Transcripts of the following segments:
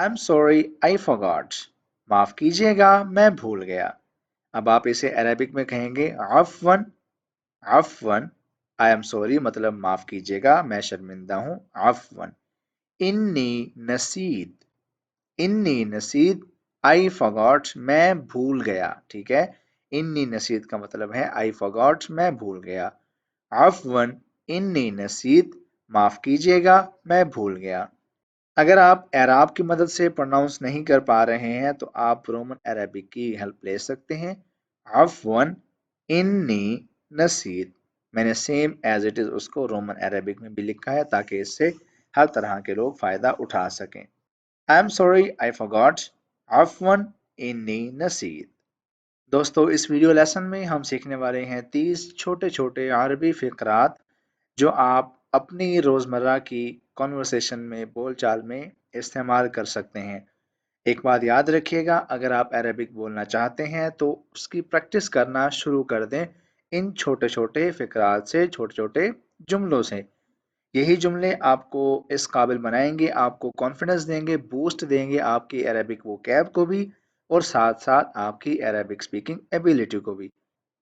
I'm sorry, I forgot. माफ कीजिएगा, मैं भूल गया. अब आप इसे अरेबिक में कहेंगे अफ़वन. अफ़वन. I am sorry मतलब माफ कीजिएगा, मैं शर्मिंदा हूँ. अफ़वन. इन्नी नसीद. इन्नी नसीद. I forgot मैं भूल गया. ठीक है. इन्नी नसीद का मतलब है I forgot मैं भूल गया. अफ़वन. इन्नी नसीद. माफ कीजिएगा, मैं भूल गया. अगर आप एराब की मदद से प्रोनाउंस नहीं कर पा रहे हैं तो आप रोमन अरबिक की हेल्प ले सकते हैं. अफ़वन इन्नी नसीद. मैंने सेम एज इट इज़ उसको रोमन अरबिक में भी लिखा है ताकि इससे हर तरह के लोग फ़ायदा उठा सकें. I am sorry I forgot. अफ़वन इन्नी नसीद. दोस्तों, इस वीडियो लेसन में हम सीखने वाले हैं 30 छोटे छोटे अरबी फ़िक़रात जो आप अपनी रोज़मर्रा की कॉन्वर्सेशन में, बोलचाल में इस्तेमाल कर सकते हैं. एक बात याद रखिएगा, अगर आप अरबिक बोलना चाहते हैं तो उसकी प्रैक्टिस करना शुरू कर दें इन छोटे छोटे फ़िक़रात से, छोटे छोटे जुमलों से. यही जुमले आपको इस काबिल बनाएंगे, आपको कॉन्फिडेंस देंगे, बूस्ट देंगे आपकी अरबिक वोकैब को भी और साथ साथ आपकी अरबिक स्पीकिंग एबिलिटी को भी.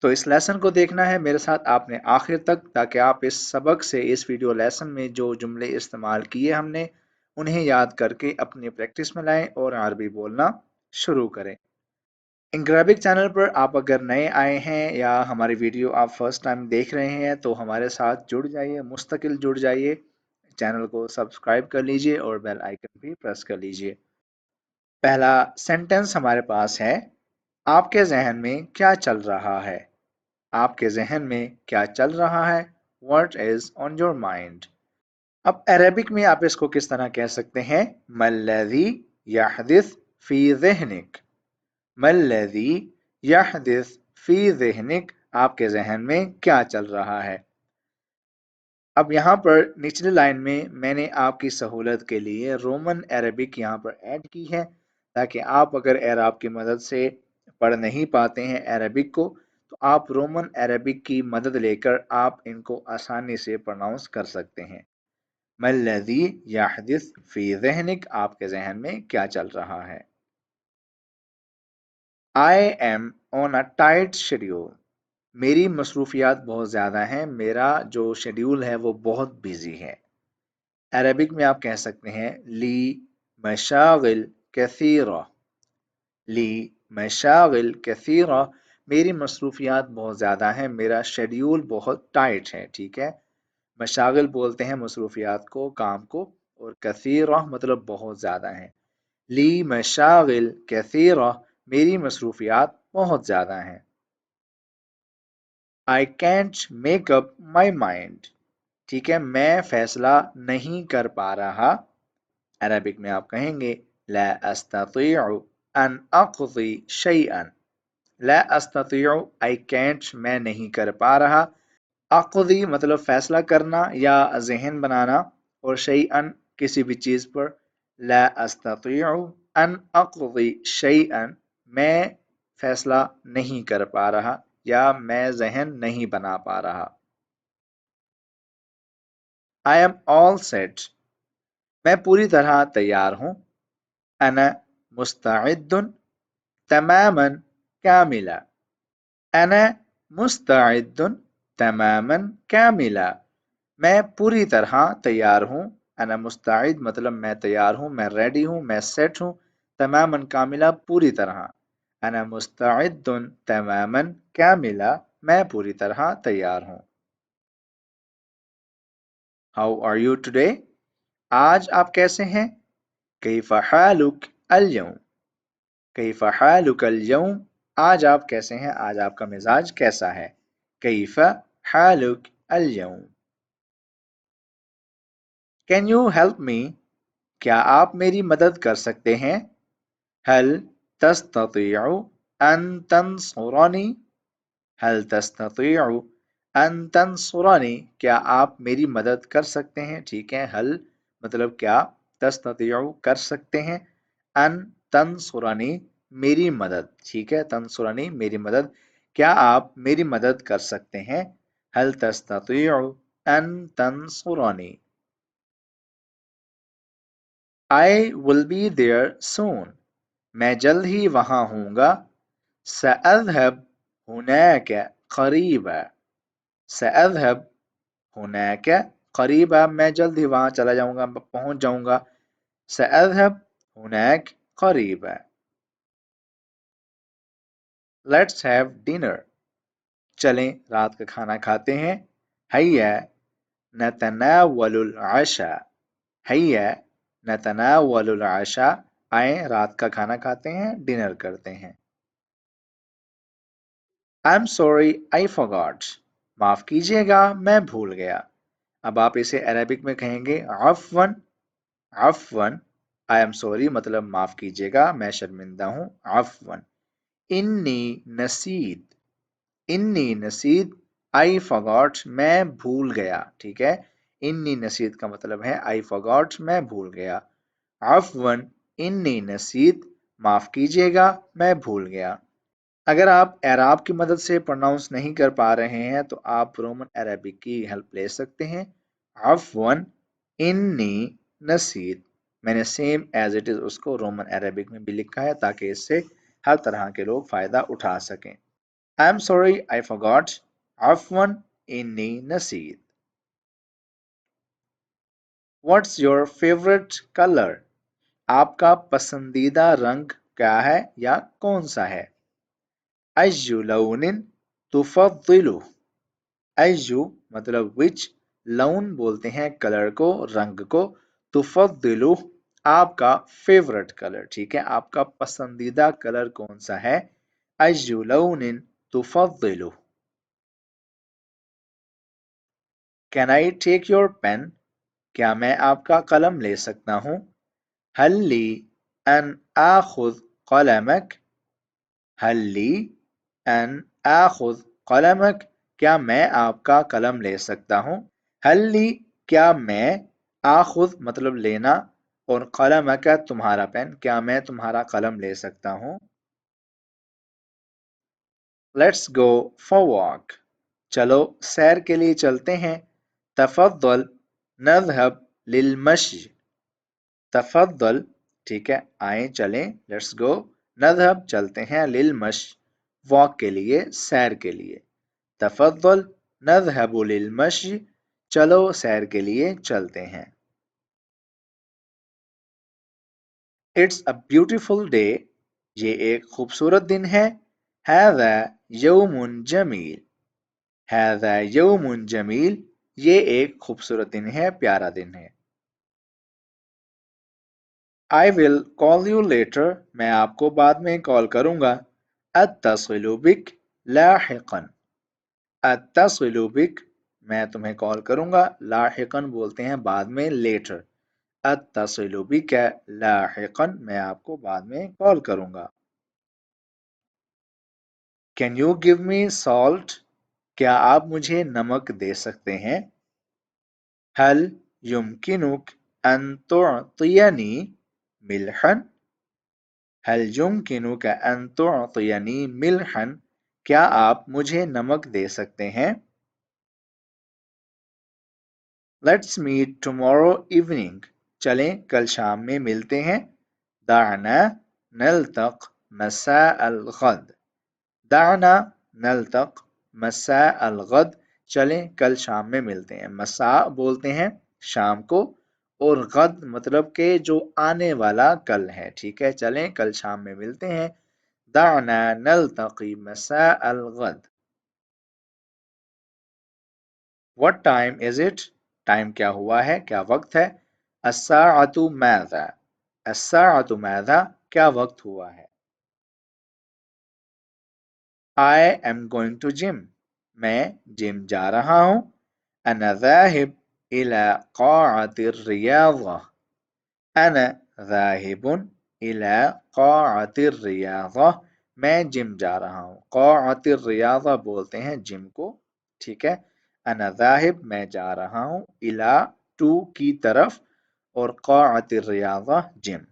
तो इस लेसन को देखना है मेरे साथ आपने आखिर तक ताकि आप इस सबक से, इस वीडियो लेसन में जो जुमले इस्तेमाल किए हमने उन्हें याद करके अपनी प्रैक्टिस में लाएं और अरबी बोलना शुरू करें. इंग्रेबिक चैनल पर आप अगर नए आए हैं या हमारी वीडियो आप फर्स्ट टाइम देख रहे हैं तो हमारे साथ जुड़ जाइए, मुस्तकिल जुड़ जाइए. चैनल को सब्सक्राइब कर लीजिए और बेल आइकन भी प्रेस कर लीजिए. पहला सेंटेंस हमारे पास है, आपके जहन में क्या चल रहा है. आपके जहन में क्या चल रहा है. What is on your mind. अब अरेबिक में आप इसको किस तरह कह सकते हैं. मल्लज़ी यहदिस फी ज़हनिक. मल्लज़ी यहदिस फी ज़हनिक. आपके जहन में क्या चल रहा है. अब यहाँ पर निचली लाइन में मैंने आपकी सहूलत के लिए रोमन अरबिक यहाँ पर ऐड की है ताकि आप अगर एराब की मदद से पढ़ नहीं पाते हैं अरबिक को तो आप रोमन अरबिक की मदद लेकर आप इनको आसानी से प्रोनाउंस कर सकते हैं. मल्लज़ी यहदिस फी ज़हनिक. आपके जहन में क्या चल रहा है. I am on a tight schedule. मेरी मसरूफियात बहुत ज़्यादा हैं, मेरा जो शेड्यूल है वो बहुत बिजी है. अरबिक में आप कह सकते हैं ली मशागिल कसीरा. ली मशागिल कसीरा. मेरी मसरूफियात बहुत ज़्यादा हैं, मेरा शेड्यूल बहुत टाइट है. ठीक है. मशागिल बोलते हैं मसरूफियात को, काम को, और कसीरा मतलब बहुत ज़्यादा है. ली मशागिल कसीरा. मेरी मसरूफियात बहुत ज़्यादा हैं. I can't make up my mind. ठीक है. मैं फैसला नहीं कर पा रहा. अरबिक में आप कहेंगे ला अस्ततीउ अन अक़दी शैअन. ला अस्ततीउ I can't मैं नहीं कर पा रहा. अक़दी मतलब फैसला करना या ज़हन बनाना, और शैअन किसी भी चीज़ पर. ला अस्ततीउ अन अक़दी शैअन. मैं फैसला नहीं कर पा रहा या मैं ज़हन नहीं बना पा रहा. I am all set. मैं पूरी तरह तैयार हूँ. अना मुस्तइद्दुन तमामन कामिला. अना मुस्तइद्दुन तमामन कामिला. मैं पूरी तरह तैयार हूँ. अना मुस्तइद मतलब मैं तैयार हूँ, मैं रेडी हूँ, मैं सेट हूँ. तमामन कामिला पूरी तरह. अना मुस्तइद्दुन तमामन कामिला. मैं पूरी तरह तैयार हूँ. How are you today? आज आप कैसे हैं. कैफ़ हालुक अल-यौम. कैफ़ हालुक अल-यौम. आज आप कैसे हैं, आज आपका मिजाज कैसा है. कैफ़ हालुक अल-यौम. Can you help me. क्या आप मेरी मदद कर सकते हैं. हल तस्ततीउ अन तंसुरनी. हल तस्ततीउ अन तंसुरनी. क्या आप मेरी मदद कर सकते हैं. ठीक है. हल मतलब क्या, तस्ततीउ कर सकते हैं, अन तंसुरनी मेरी मदद. ठीक है. तंसुरनी मेरी मदद. क्या आप मेरी मदद कर सकते हैं. हल तस्ततीउ अन तंसुरनी. I will be there soon. मैं जल्द ही वहाँ हूँगा. سأذهب هناك قريبا. سأذهب هناك قريبا. मैं जल्द ही वहाँ चला जाऊँगा, पहुँच जाऊँगा. سأذهب هناك قريبا. Let's have dinner. चलें रात का खाना खाते हैं. هيا نتناول العشاء. هيا نتناول العشاء. آئیں رات کا کھانا کھاتے ہیں, ڈنر کرتے ہیں. I'm sorry I forgot. معاف کیجیے گا میں بھول گیا. اب آپ اسے عربک میں کہیں گے عفواً. عفواً I am sorry مطلب معاف کیجیے گا میں شرمندہ ہوں. عفواً. انی نسیت. انی نسیت. I forgot میں بھول گیا. ٹھیک ہے, انی نسیت کا مطلب ہے I forgot میں بھول گیا. عفواً انی نسیت. معاف کیجیے گا میں بھول گیا. اگر آپ اعراب کی مدد سے پروناؤنس نہیں کر پا رہے ہیں تو آپ رومن عربک کی ہیلپ لے سکتے ہیں. عفواً انی نسیت. میں نے سیم ایز اٹ از اس کو رومن عربک میں بھی لکھا ہے تاکہ اس سے ہر طرح کے لوگ فائدہ اٹھا سکیں. I'm sorry I forgot. عفواً انی نسیت. What's your favorite color? آپ کا پسندیدہ رنگ کیا ہے یا کون سا ہے؟ ایو لون تفضلہ. ایو مطلب which, لون بولتے ہیں کلر کو, رنگ کو. تفضلہ آپ کا فیورٹ کلر. ٹھیک ہے, آپ کا پسندیدہ کلر کون سا ہے؟ ایو loan تفضلہ. Can I take your pen? کیا میں آپ کا قلم لے سکتا ہوں؟ هل لي أن آخذ قلمك؟ هل لي أن آخذ قلمك؟ کیا میں آپ کا قلم لے سکتا ہوں؟ هل لي کیا میں, آخذ مطلب لینا, اور قلمک تمہارا پین, کیا میں تمہارا قلم لے سکتا ہوں؟ Let's go for walk. چلو سیر کے لیے چلتے ہیں. تفضل نذهب للمشي. تفضل ٹھیک ہے, آئیں چلیں. Let's go. نذهب چلتے ہیں, للمشي واک کے لیے, سیر کے لیے. تفضل نذهب للمشي. چلو سیر کے لیے چلتے ہیں. It's a beautiful day. یہ ایک خوبصورت دن ہے. هذا يوم جميل. هذا يوم جميل. یہ ایک خوبصورت دن ہے, پیارا دن ہے. I will call you later. میں آپ کو بعد میں کال کروں گا. اتصل بک لاحقا. اتصل بک میں تمہیں کال کروں گا. لاحقا بولتے ہیں بعد میں, لیٹر. اتصل بک لاحقا میں آپ کو بعد میں کال کروں گا. Can you give me salt? کیا آپ مجھے نمک دے سکتے ہیں؟ هل يمكنك أن تعطيني ملحا؟ هل يمكنك أن تعطيني ملحا؟ کیا آپ مجھے نمک دے سکتے ہیں؟ Let's meet tomorrow evening. چلیں کل شام میں ملتے ہیں. دعنا نلتق مساء الغد. دعنا نلتق مساء الغد. چلیں کل شام میں ملتے ہیں. مساء بولتے ہیں شام کو, اور غد مطلب کہ جو آنے والا کل ہے. ٹھیک ہے, چلیں کل شام میں ملتے ہیں. دعنا نلتقي مساء الغد. What time is it? Time کیا ہوا ہے, کیا وقت ہے؟ الساعة ماذا؟ الساعة ماذا کیا وقت ہوا ہے؟ I am going to gym. میں جم جا رہا ہوں. أنا ذاهب إلى قاعة الرياضة. أنا ذاهب إلى قاعة الرياضة. میں جم جا رہا ہوں. قاعة الرياضة بولتے ہیں جم کو. ٹھیک ہے, أنا ذاهب میں جا رہا ہوں, إلى ٹو کی طرف, اور قاعة الرياضة جم.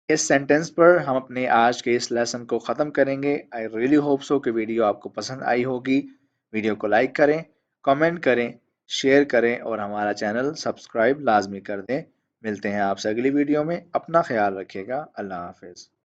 اس سینٹنس پر ہم اپنے آج کے اس لیسن کو ختم کریں گے. آئی ریئلی ہوپ سو کہ ویڈیو آپ کو پسند آئی ہوگی. ویڈیو کو لائک کریں, کمنٹ کریں, شیئر کریں, اور ہمارا چینل سبسکرائب لازمی کر دیں. ملتے ہیں آپ سے اگلی ویڈیو میں، اپنا خیال رکھیے گا، اللہ حافظ۔